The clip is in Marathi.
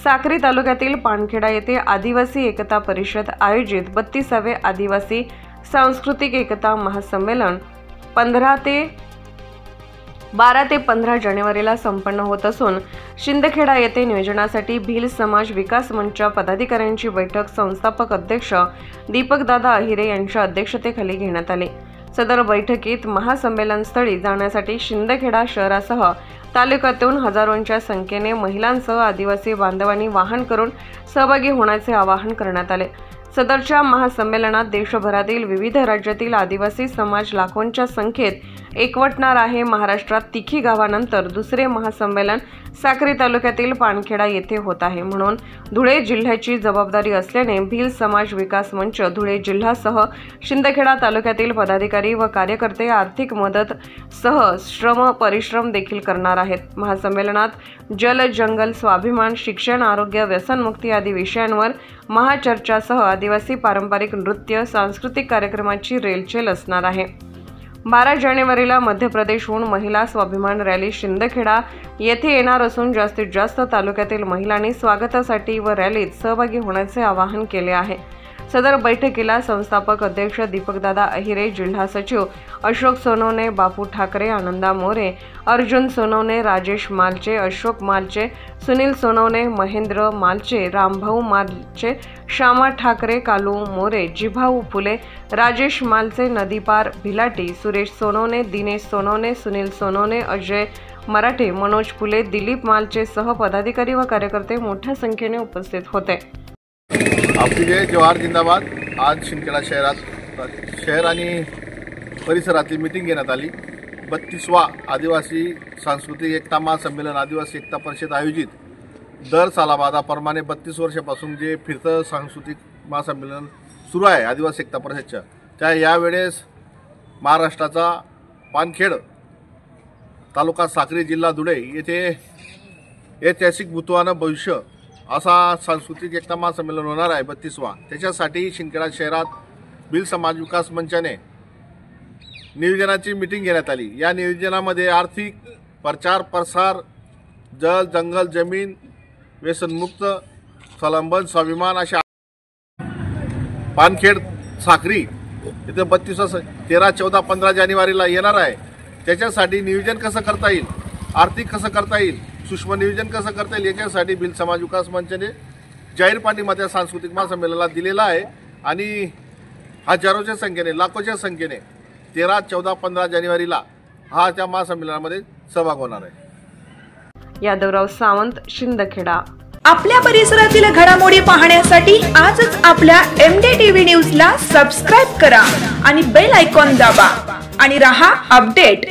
साक्री तालुक्यातील पानखेडा येथे आदिवासी एकता परिषद आयोजित 32वे आदिवासी सांस्कृतिक एकता महासंमेलन 12 ते 15 जानेवारीला संपन्न होत असून शिंदखेडा येथे नियोजनासाठी भिल समाज विकास मंचच्या पदाधिकाऱ्यांची बैठक संस्थापक अध्यक्ष दीपकदादा अहिरे यांच्या अध्यक्षतेखाली घेण्यात आली। सदर बैठकीत महासंमेलन स्थळी जाण्यासाठी शिंदखेडा शहरासह तालुक्यातून हजारोंच्या संख्येने महिलांसह आदिवासी बांधवांनी वाहन करून सहभागी होण्याचे आवाहन करण्यात आले। सदरच्या महासंमेलनात देशभरातील विविध राज्यातील आदिवासी समाज लाखोंच्या संख्येत एकवटणार आहे। महाराष्ट्रात तिखी गावानंतर दुसरे महासंमेलन साक्री तालुक्यातील पानखेडा येथे होत आहे, म्हणून धुळे जिल्ह्याची जबाबदारी असल्याने भिल समाज विकास मंच धुळे जिल्हासह शिंदखेडा तालुक्यातील पदाधिकारी व कार्यकर्ते आर्थिक मदत सह श्रम परिश्रम देखील करणार आहेत। महासंमेलनात जल, जंगल, स्वाभिमान, शिक्षण, आरोग्य, व्यसनमुक्ती आदी विषयांवर महाचर्चासह आदिवासी पारंपरिक नृत्य, सांस्कृतिक कार्यक्रमाची रेलचेल असणार आहे। 12 जानेवारीला मध्य प्रदेशहून महिला स्वाभिमान रॅली शिंदखेडा येथे येणार असून जास्तीत जास्त तालुक्यातील महिलांनी स्वागतासाठी व रॅलीत सहभागी होण्याचे आवाहन केले आहे। सदर बैठकीला संस्थापक अध्यक्ष दीपकदादा अहिरे, जिल्हा सचिव अशोक सोनवणे, बापू ठाकरे, आनंदा मोरे, अर्जुन सोनवणे, राजेश मालचे, अशोक मालचे, सुनील सोनवणे, महेंद्र मालचे, रामभाऊ मालचे, श्यामा ठाकरे, कालू मोरे, जिभाऊ फुले, राजेश मालचे, नदीपार भिलाटी, सुरेश सोनवणे, दिनेश सोनवणे, सुनील सोनवणे, अजय मराठे, मनोज फुले, दिलीप मालचे सह पदाधिकारी व कार्यकर्ते मोठ्या संख्येने उपस्थित होते। आपली जय जवाहर जिंदाबाद। आज शिंदखेडा शहर आणि परिसरातील मीटिंग घेण्यात आली। 32वा आदिवासी सांस्कृतिक एकता महासंमेलन आदिवासी एकता परिषद आयोजित दर सालाबादाप्रमाणे 32 वर्षापासून जे फिरतं सांस्कृतिक महासंमेलन सुरू आहे आदिवासी एकता परिषदच्या, त्या यावेळेस महाराष्ट्राचा पानखेड तालुका साक्री जिल्हा धुळे येथे ऐतिहासिक भूतवान भविष्य असा सांस्कृतिक एकता महासंमेलन होणार आहे 32वा। त्याच्यासाठी शिंदखेडा शहरात भिल समाज विकास मंचाने नियोजनाची मीटिंग घेण्यात आली। या नियोजनामध्ये आर्थिक प्रचार प्रसार, जल, जंगल, जमीन, व्यसनमुक्त, स्वलंबन, स्वाभिमान अशा पानखेड साक्री इथे 32 13, 14, 15 जानेवारीला येणार आहे। त्याच्यासाठी नियोजन कसं करता येईल, आर्थिक कसं करता येईल, सूक्ष्म नियोजन कसं करता येईल याच्यासाठी भिल समाज विकास मंचाने जाहीर पाठिंबा सांस्कृतिक महासंमेलनाला दिलेला आहे आणि हजारोच्या संख्येने, लाखोच्या संख्येने 13, 14, 15 जानेवारीला हा त्या महासंमेलनामध्ये सहभाग होणार आहे। यादवराव सावंत, शिंदखेडा। आपल्या परिसरातील घडामोडी पाहण्यासाठी आजच आपल्या MDTV न्यूजला सबस्क्राइब करा आणि बेल आयकॉन दाबा आणि रहा अपडेट।